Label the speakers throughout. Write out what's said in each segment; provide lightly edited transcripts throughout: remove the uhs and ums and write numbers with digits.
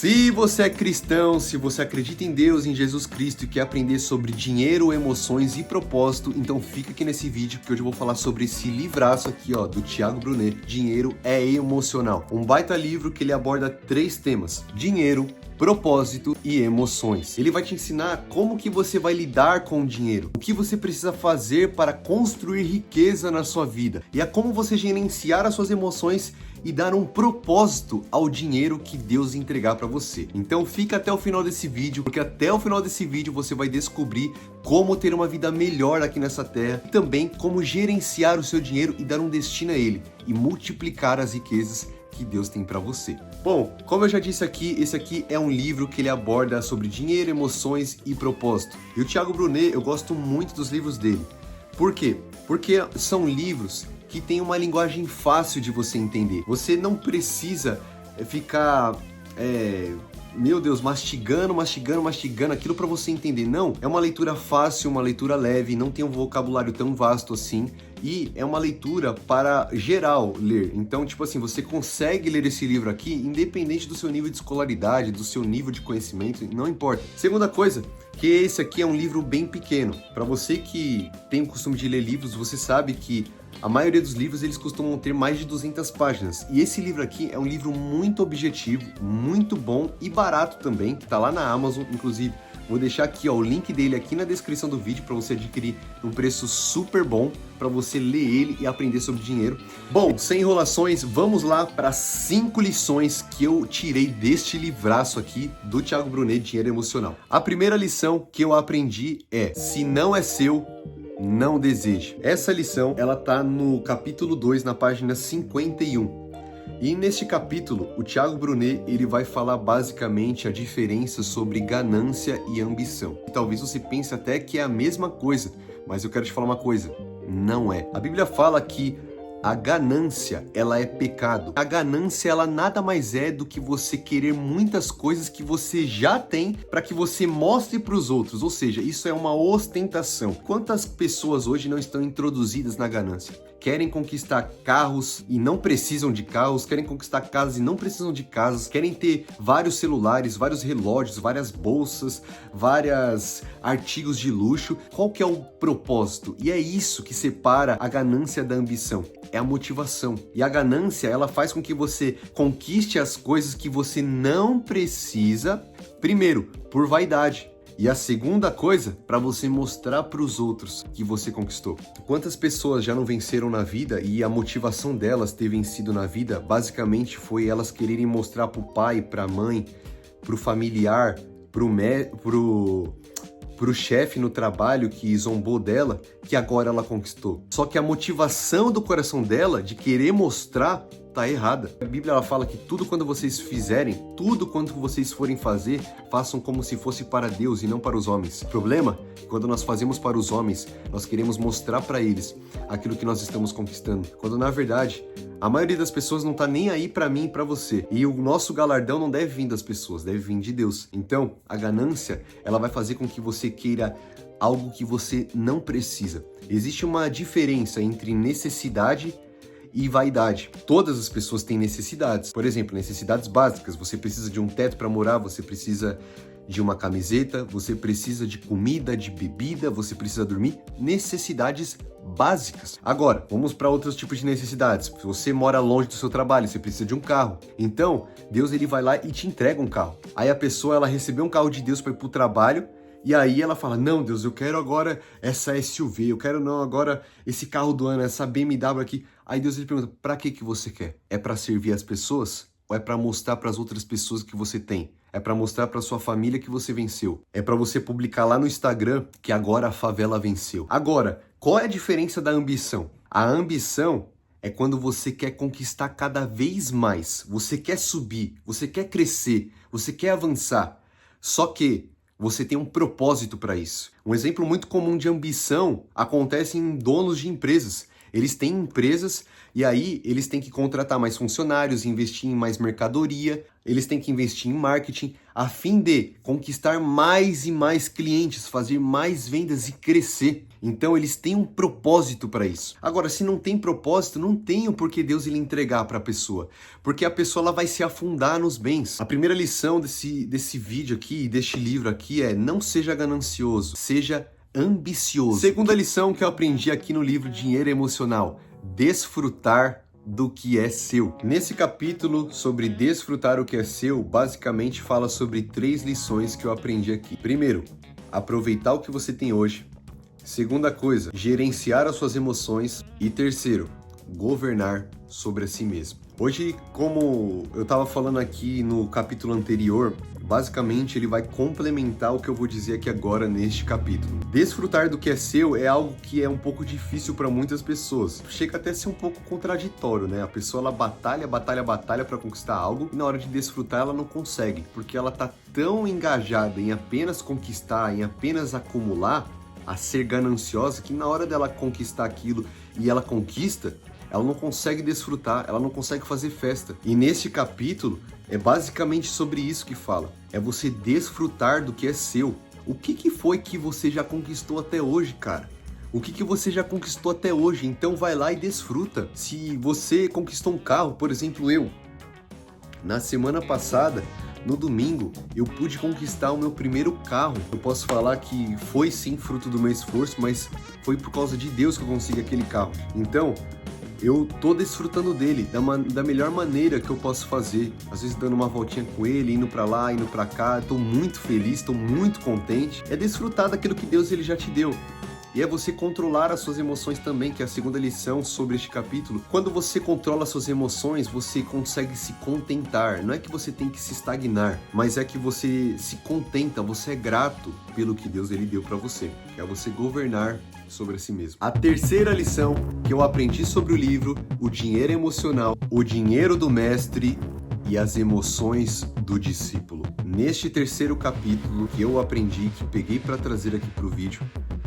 Speaker 1: Se você é cristão, se você acredita em Deus, em Jesus Cristo e quer aprender sobre dinheiro, emoções e propósito, então fica aqui nesse vídeo que hoje eu vou falar sobre esse livraço aqui, ó, do Thiago Brunet, Dinheiro é Emocional. Um baita livro que ele aborda 3 temas: dinheiro, propósito e emoções. Ele vai te ensinar como que você vai lidar com o dinheiro, o que você precisa fazer para construir riqueza na sua vida e a como você gerenciar as suas emoções e dar um propósito ao dinheiro que Deus entregar para você. Então fica até o final desse vídeo, porque até o final desse vídeo você vai descobrir como ter uma vida melhor aqui nessa terra e também como gerenciar o seu dinheiro e dar um destino a ele e multiplicar as riquezas que Deus tem para você. Bom, como eu já disse aqui, esse aqui é um livro que ele aborda sobre dinheiro, emoções e propósito. E o Thiago Brunet, eu gosto muito dos livros dele. Por quê? Porque são livros que tem uma linguagem fácil de você entender. Você não precisa ficar, meu Deus, mastigando aquilo para você entender. Não, é uma leitura fácil, uma leitura leve, não tem um vocabulário tão vasto assim. E é uma leitura para geral ler. Então, tipo assim, você consegue ler esse livro aqui independente do seu nível de escolaridade, do seu nível de conhecimento, não importa. Segunda coisa, que esse aqui é um livro bem pequeno. Para você que tem o costume de ler livros, você sabe que a maioria dos livros eles costumam ter mais de 200 páginas. E esse livro aqui é um livro muito objetivo, muito bom e barato também, que está lá na Amazon, inclusive. Vou deixar aqui, ó, o link dele aqui na descrição do vídeo para você adquirir um preço super bom para você ler ele e aprender sobre dinheiro. Bom, sem enrolações, vamos lá para 5 lições que eu tirei deste livraço aqui do Thiago Brunet, Dinheiro Emocional. A primeira lição que eu aprendi é: se não é seu, não deseje. Essa lição, ela tá no capítulo 2, na página 51. E neste capítulo, o Thiago Brunet, ele vai falar basicamente a diferença sobre ganância e ambição. E talvez você pense até que é a mesma coisa, mas eu quero te falar uma coisa: não é. A Bíblia fala que a ganância, ela é pecado. A ganância, ela nada mais é do que você querer muitas coisas que você já tem para que você mostre para os outros. Ou seja, isso é uma ostentação. Quantas pessoas hoje não estão introduzidas na ganância? Querem conquistar carros e não precisam de carros, querem conquistar casas e não precisam de casas, querem ter vários celulares, vários relógios, várias bolsas, vários artigos de luxo. Qual que é o propósito? E é isso que separa a ganância da ambição. É a motivação. E a ganância, ela faz com que você conquiste as coisas que você não precisa, primeiro, por vaidade. E a segunda coisa, para você mostrar para os outros que você conquistou. Quantas pessoas já não venceram na vida e a motivação delas ter vencido na vida, basicamente foi elas quererem mostrar para o pai, para a mãe, para o familiar, pro chefe no trabalho que zombou dela, que agora ela conquistou. Só que a motivação do coração dela de querer mostrar tá errada. A Bíblia ela fala que tudo quando vocês fizerem, tudo quanto vocês forem fazer, façam como se fosse para Deus e não para os homens. O problema é que quando nós fazemos para os homens, nós queremos mostrar para eles aquilo que nós estamos conquistando. Quando na verdade, a maioria das pessoas não tá nem aí para mim e para você. E o nosso galardão não deve vir das pessoas, deve vir de Deus. Então, a ganância, ela vai fazer com que você queira algo que você não precisa. Existe uma diferença entre necessidade e vaidade. Todas as pessoas têm necessidades. Por exemplo, necessidades básicas. Você precisa de um teto para morar, você precisa de uma camiseta, você precisa de comida, de bebida, você precisa dormir. Necessidades básicas. Agora, vamos para outros tipos de necessidades. Se você mora longe do seu trabalho, você precisa de um carro. Então, Deus ele vai lá e te entrega um carro. Aí a pessoa ela recebeu um carro de Deus para ir para o trabalho. E aí ela fala: não, Deus, eu quero agora essa SUV, eu quero não agora esse carro do ano, essa BMW aqui. Aí Deus ele pergunta: pra que você quer? É para servir as pessoas? Ou é para mostrar para as outras pessoas que você tem? É para mostrar para sua família que você venceu? É para você publicar lá no Instagram que agora a favela venceu? Agora, qual é a diferença da ambição? A ambição é quando você quer conquistar cada vez mais, você quer subir, você quer crescer, você quer avançar. Só que você tem um propósito para isso. Um exemplo muito comum de ambição acontece em donos de empresas. Eles têm empresas e aí eles têm que contratar mais funcionários, investir em mais mercadoria, eles têm que investir em marketing a fim de conquistar mais e mais clientes, fazer mais vendas e crescer. Então eles têm um propósito para isso. Agora, se não tem propósito, não tem o porquê Deus ele entregar para a pessoa, porque a pessoa ela vai se afundar nos bens. A primeira lição desse vídeo aqui, deste livro aqui é: não seja ganancioso, seja ambicioso. Segunda lição que eu aprendi aqui no livro Dinheiro Emocional: desfrutar do que é seu. Nesse capítulo sobre desfrutar o que é seu, basicamente fala sobre 3 lições que eu aprendi aqui. Primeiro, aproveitar o que você tem hoje. Segunda coisa, gerenciar as suas emoções. E terceiro, governar sobre si mesmo. Hoje, como eu estava falando aqui no capítulo anterior, basicamente ele vai complementar o que eu vou dizer aqui agora neste capítulo. Desfrutar do que é seu é algo que é um pouco difícil para muitas pessoas. Chega até a ser um pouco contraditório, né? A pessoa ela batalha para conquistar algo e na hora de desfrutar ela não consegue, porque ela tá tão engajada em apenas conquistar, em apenas acumular, a ser gananciosa, que na hora dela conquistar aquilo e ela conquista, ela não consegue desfrutar, ela não consegue fazer festa. E neste capítulo é basicamente sobre isso que fala. É você desfrutar do que é seu. O que foi que você já conquistou até hoje, cara? O que você já conquistou até hoje? Então vai lá e desfruta. Se você conquistou um carro, por exemplo, na semana passada, no domingo, eu pude conquistar o meu primeiro carro. Eu posso falar que foi sim fruto do meu esforço, mas foi por causa de Deus que eu consegui aquele carro. Então, eu tô desfrutando dele da melhor maneira que eu posso fazer. Às vezes dando uma voltinha com ele, indo pra lá, indo pra cá. Tô muito feliz, tô muito contente. É desfrutar daquilo que Deus ele já te deu. E é você controlar as suas emoções também, que é a segunda lição sobre este capítulo. Quando você controla as suas emoções, você consegue se contentar. Não é que você tem que se estagnar, mas é que você se contenta, você é grato pelo que Deus ele deu para você. Que é você governar sobre si mesmo. A terceira lição que eu aprendi sobre o livro O Dinheiro Emocional, o Dinheiro do Mestre e as Emoções do Discípulo. Neste terceiro capítulo que eu aprendi, que peguei para trazer aqui para o vídeo,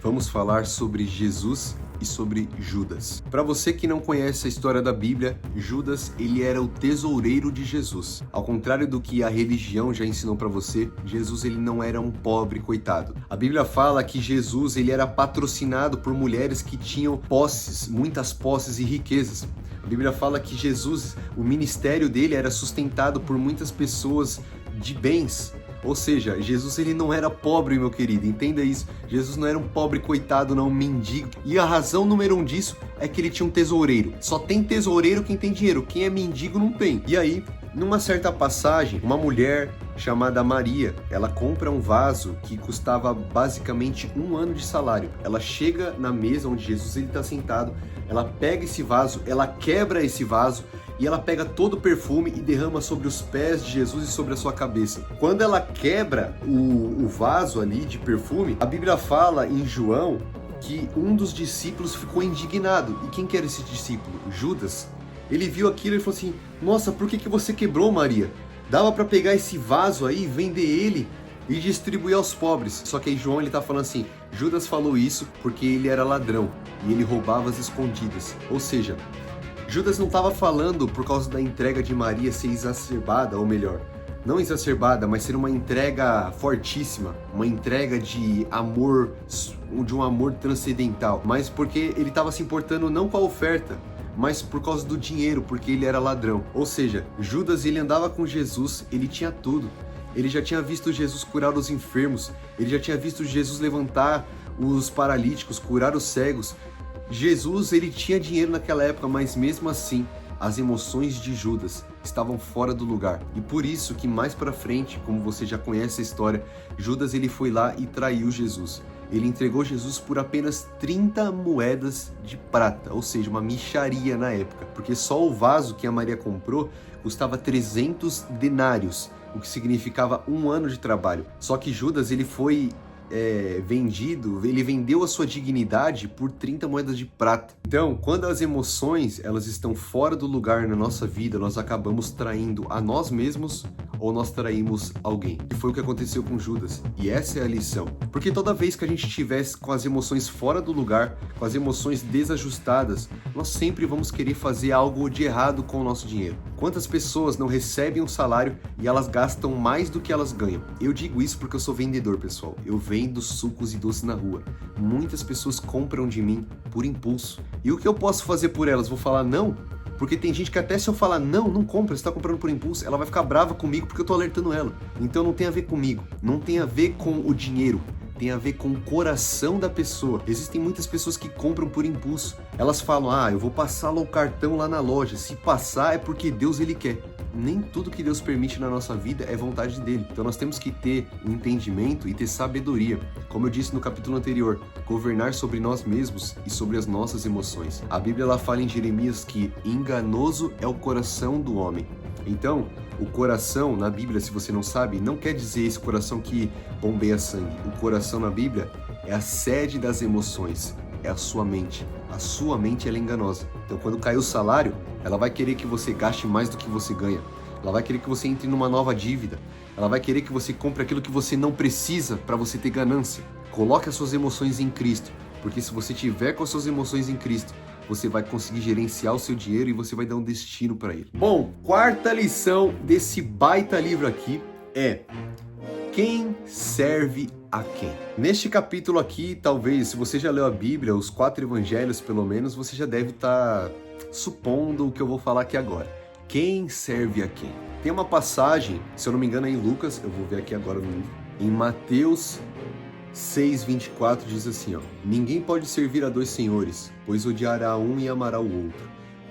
Speaker 1: vamos falar sobre Jesus e sobre Judas. Para você que não conhece a história da Bíblia, Judas ele era o tesoureiro de Jesus. Ao contrário do que a religião já ensinou para você, Jesus ele não era um pobre coitado. A Bíblia fala que Jesus ele era patrocinado por mulheres que tinham posses, muitas posses e riquezas. A Bíblia fala que Jesus, o ministério dele era sustentado por muitas pessoas de bens. Ou seja, Jesus ele não era pobre, meu querido, entenda isso. Jesus não era um pobre coitado, não, um mendigo. E a razão número 1 disso é que ele tinha um tesoureiro. Só tem tesoureiro quem tem dinheiro, quem é mendigo não tem. E aí, numa certa passagem, uma mulher chamada Maria, ela compra um vaso que custava basicamente 1 ano de salário. Ela chega na mesa onde Jesus ele está sentado, ela pega esse vaso, ela quebra esse vaso, e ela pega todo o perfume e derrama sobre os pés de Jesus e sobre a sua cabeça. Quando ela quebra o vaso ali de perfume, a Bíblia fala em João que um dos discípulos ficou indignado. E quem que era esse discípulo? Judas. Ele viu aquilo e falou assim: nossa, por que você quebrou, Maria? Dava para pegar esse vaso aí, vender ele e distribuir aos pobres. Só que aí João ele tá falando assim: Judas falou isso porque ele era ladrão e ele roubava as escondidas. Ou seja, Judas não estava falando por causa da entrega de Maria ser exacerbada, ou melhor, não exacerbada, mas ser uma entrega fortíssima, uma entrega de amor, de um amor transcendental, mas porque ele estava se importando não com a oferta, mas por causa do dinheiro, porque ele era ladrão. Ou seja, Judas ele andava com Jesus, ele tinha tudo. Ele já tinha visto Jesus curar os enfermos, ele já tinha visto Jesus levantar os paralíticos, curar os cegos. Jesus, ele tinha dinheiro naquela época, mas mesmo assim, as emoções de Judas estavam fora do lugar. E por isso que mais pra frente, como você já conhece a história, Judas ele foi lá e traiu Jesus. Ele entregou Jesus por apenas 30 moedas de prata, ou seja, uma mixaria na época, porque só o vaso que a Maria comprou custava 300 denários, o que significava 1 ano de trabalho. Só que Judas ele foi vendido, ele vendeu a sua dignidade por 30 moedas de prata. Então, quando as emoções elas estão fora do lugar na nossa vida, nós acabamos traindo a nós mesmos ou nós traímos alguém. E foi o que aconteceu com Judas. E essa é a lição. Porque toda vez que a gente estiver com as emoções fora do lugar, com as emoções desajustadas, nós sempre vamos querer fazer algo de errado com o nosso dinheiro. Quantas pessoas não recebem um salário e elas gastam mais do que elas ganham? Eu digo isso porque eu sou vendedor, pessoal. Eu vendo sucos e doces na rua. Muitas pessoas compram de mim por impulso. E o que eu posso fazer por elas? Vou falar não? Porque tem gente que até se eu falar não compra, você está comprando por impulso, ela vai ficar brava comigo porque eu tô alertando ela. Então não tem a ver comigo, não tem a ver com o dinheiro, tem a ver com o coração da pessoa. Existem muitas pessoas que compram por impulso. Elas falam, eu vou passar lá o cartão lá na loja, se passar é porque Deus ele quer. Nem tudo que Deus permite na nossa vida é vontade dele. Então nós temos que ter um entendimento e ter sabedoria. Como eu disse no capítulo anterior, governar sobre nós mesmos e sobre as nossas emoções. A Bíblia ela fala em Jeremias que enganoso é o coração do homem. Então, o coração na Bíblia, se você não sabe, não quer dizer esse coração que bombeia sangue. O coração na Bíblia é a sede das emoções, é a sua mente. A sua mente ela é enganosa. Então, quando cair o salário, ela vai querer que você gaste mais do que você ganha. Ela vai querer que você entre numa nova dívida. Ela vai querer que você compre aquilo que você não precisa para você ter ganância. Coloque as suas emoções em Cristo, porque se você tiver com as suas emoções em Cristo, você vai conseguir gerenciar o seu dinheiro e você vai dar um destino para ele. Bom, quarta lição desse baita livro aqui é: quem serve a quem? Neste capítulo aqui, talvez, se você já leu a Bíblia, os 4 evangelhos pelo menos, você já deve estar supondo o que eu vou falar aqui agora. Quem serve a quem? Tem uma passagem, se eu não me engano é em Lucas, eu vou ver aqui agora no livro, em Mateus 6:24 diz assim, ninguém pode servir a 2 senhores, pois odiará um e amará o outro,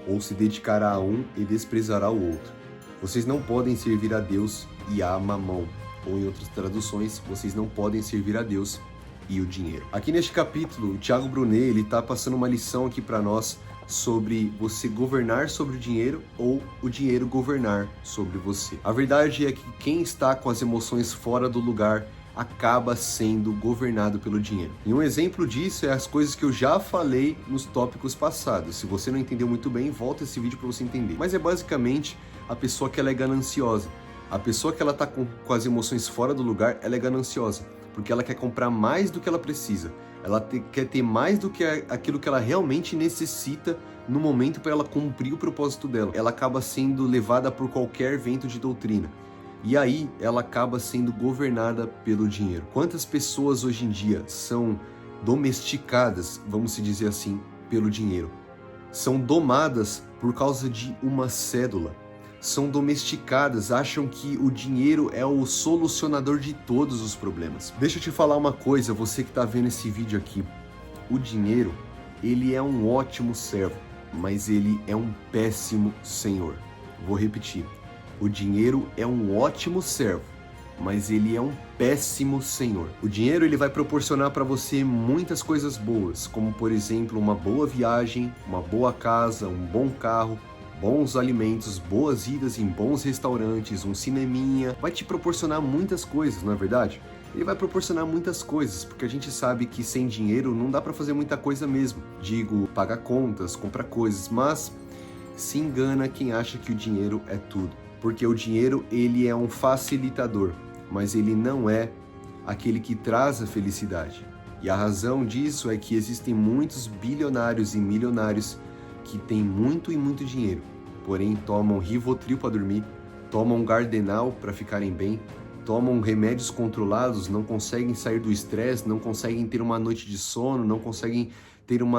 Speaker 1: ou se dedicará a um e desprezará o outro. Vocês não podem servir a Deus e a Mamão, ou em outras traduções, vocês não podem servir a Deus e o dinheiro. Aqui neste capítulo, o Tiago Brunet, ele está passando uma lição aqui para nós sobre você governar sobre o dinheiro ou o dinheiro governar sobre você. A verdade é que quem está com as emoções fora do lugar acaba sendo governado pelo dinheiro. E um exemplo disso é as coisas que eu já falei nos tópicos passados. Se você não entendeu muito bem, volta esse vídeo para você entender. Mas é basicamente a pessoa que ela é gananciosa. A pessoa que ela está com as emoções fora do lugar, ela é gananciosa, porque ela quer comprar mais do que ela precisa. Ela quer ter mais do que aquilo que ela realmente necessita no momento para ela cumprir o propósito dela. Ela acaba sendo levada por qualquer vento de doutrina. E aí ela acaba sendo governada pelo dinheiro. Quantas pessoas hoje em dia são domesticadas, vamos se dizer assim, pelo dinheiro? São domadas por causa de uma cédula. São domesticadas, acham que o dinheiro é o solucionador de todos os problemas. Deixa eu te falar uma coisa, você que está vendo esse vídeo aqui. O dinheiro, ele é um ótimo servo, mas ele é um péssimo senhor. Vou repetir. O dinheiro é um ótimo servo, mas ele é um péssimo senhor. O dinheiro ele vai proporcionar para você muitas coisas boas, como por exemplo uma boa viagem, uma boa casa, um bom carro, bons alimentos, boas idas em bons restaurantes, um cineminha. Vai te proporcionar muitas coisas, não é verdade? Ele vai proporcionar muitas coisas, porque a gente sabe que sem dinheiro não dá para fazer muita coisa mesmo. Digo, pagar contas, comprar coisas, mas se engana quem acha que o dinheiro é tudo. Porque o dinheiro ele é um facilitador, mas ele não é aquele que traz a felicidade. E a razão disso é que existem muitos bilionários e milionários que têm muito e muito dinheiro, porém tomam Rivotril para dormir, tomam Gardenal para ficarem bem, tomam remédios controlados, não conseguem sair do estresse, não conseguem ter uma noite de sono, não conseguem ter um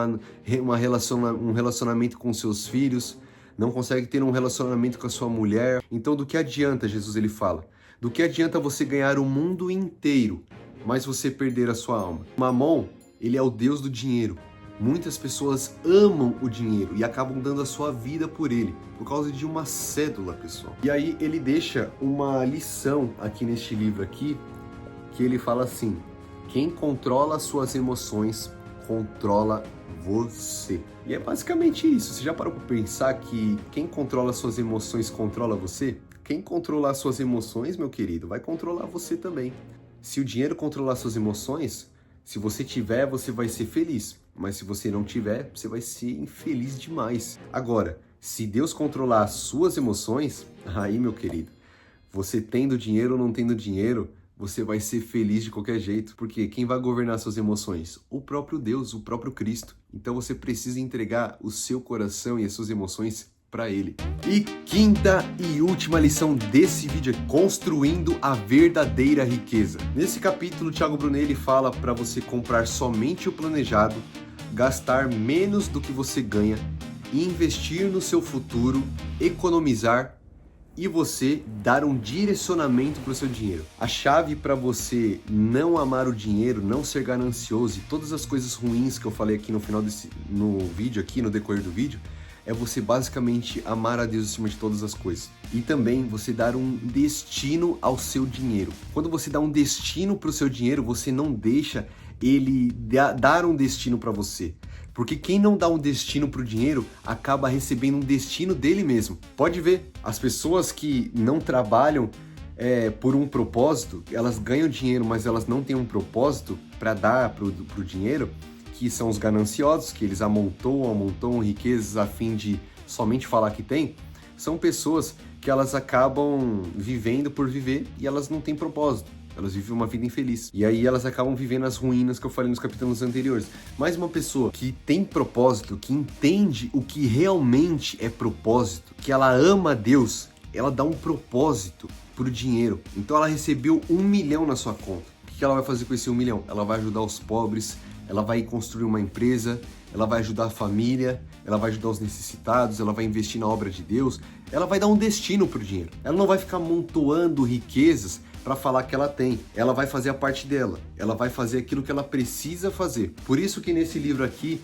Speaker 1: relacionamento com seus filhos, não consegue ter um relacionamento com a sua mulher. Então do que adianta, Jesus ele fala, do que adianta você ganhar o mundo inteiro, mas você perder a sua alma? Mamon, ele é o Deus do dinheiro. Muitas pessoas amam o dinheiro e acabam dando a sua vida por ele, por causa de uma cédula, pessoal. E aí ele deixa uma lição aqui neste livro aqui, que ele fala assim: quem controla as suas emoções, controla você. E é basicamente isso. Você já parou para pensar que quem controla as suas emoções controla você? Quem controlar as suas emoções, meu querido, vai controlar você também. se o dinheiro controlar suas emoções, se você tiver, você vai ser feliz. Mas se você não tiver, você vai ser infeliz demais. Agora, se Deus controlar as suas emoções, aí, meu querido, você tendo dinheiro ou não tendo dinheiro, você vai ser feliz de qualquer jeito. Porque quem vai governar suas emoções? O próprio Deus, o próprio Cristo. Então você precisa entregar o seu coração e as suas emoções para Ele. E quinta e última lição desse vídeo é construindo a verdadeira riqueza. Nesse capítulo, o Thiago Brunet ele fala para você comprar somente o planejado, gastar menos do que você ganha, investir no seu futuro, economizar e você dar um direcionamento para o seu dinheiro. A chave para você não amar o dinheiro, não ser ganancioso e todas as coisas ruins que eu falei aqui no final no vídeo, aqui no decorrer do vídeo, é você basicamente amar a Deus acima de todas as coisas. E também você dar um destino ao seu dinheiro. Quando você dá um destino para o seu dinheiro, você não deixa ele dar um destino para você. Porque quem não dá um destino para o dinheiro acaba recebendo um destino dele mesmo. Pode ver, as pessoas que não trabalham por um propósito, elas ganham dinheiro, mas elas não têm um propósito para dar para o dinheiro, que são os gananciosos, que eles amontoam riquezas a fim de somente falar que tem, são pessoas que elas acabam vivendo por viver e elas não têm propósito. Elas vivem uma vida infeliz. E aí elas acabam vivendo as ruínas que eu falei nos capítulos anteriores. Mas uma pessoa que tem propósito, que entende o que realmente é propósito, que ela ama a Deus, ela dá um propósito pro dinheiro. Então ela recebeu 1 milhão na sua conta. O que ela vai fazer com esse 1 milhão? Ela vai ajudar os pobres, ela vai construir uma empresa, ela vai ajudar a família, ela vai ajudar os necessitados, ela vai investir na obra de Deus, ela vai dar um destino pro dinheiro. Ela não vai ficar amontoando riquezas para falar que ela tem. Ela vai fazer a parte dela. Ela vai fazer aquilo que ela precisa fazer. Por isso que nesse livro aqui,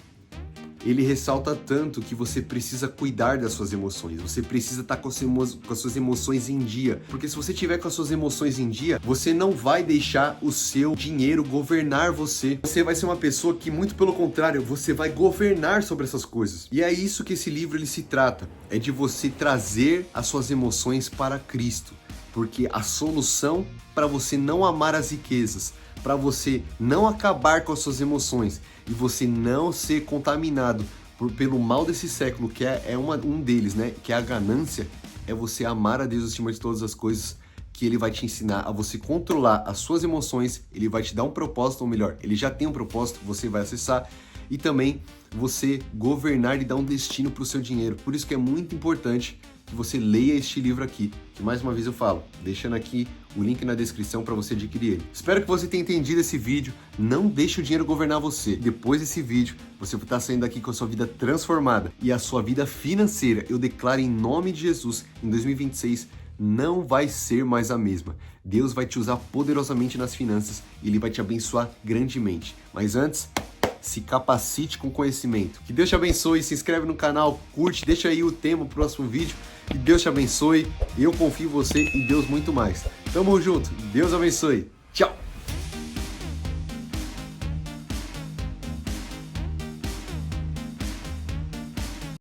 Speaker 1: ele ressalta tanto que você precisa cuidar das suas emoções. Você precisa estar com as suas emoções em dia. Porque se você tiver com as suas emoções em dia, você não vai deixar o seu dinheiro governar você. Você vai ser uma pessoa que, muito pelo contrário, você vai governar sobre essas coisas. E é isso que esse livro ele se trata. É de você trazer as suas emoções para Cristo. Porque a solução para você não amar as riquezas, para você não acabar com as suas emoções e você não ser contaminado pelo mal desse século, que é um deles, né? Que é a ganância, é você amar a Deus acima de todas as coisas, que Ele vai te ensinar a você controlar as suas emoções, Ele vai te dar um propósito, ou melhor, Ele já tem um propósito, você vai acessar, e também você governar e dar um destino para o seu dinheiro. Por isso que é muito importante que você leia este livro aqui, que mais uma vez eu falo, deixando aqui o link na descrição para você adquirir ele. Espero que você tenha entendido esse vídeo, não deixe o dinheiro governar você. Depois desse vídeo, você vai estar saindo daqui com a sua vida transformada e a sua vida financeira, eu declaro em nome de Jesus, em 2026, não vai ser mais a mesma. Deus vai te usar poderosamente nas finanças e Ele vai te abençoar grandemente. Mas antes, se capacite com conhecimento. Que Deus te abençoe, se inscreve no canal, curte, deixa aí o tema pro próximo vídeo. Que Deus te abençoe, eu confio em você e Deus muito mais. Tamo junto, Deus abençoe. Tchau!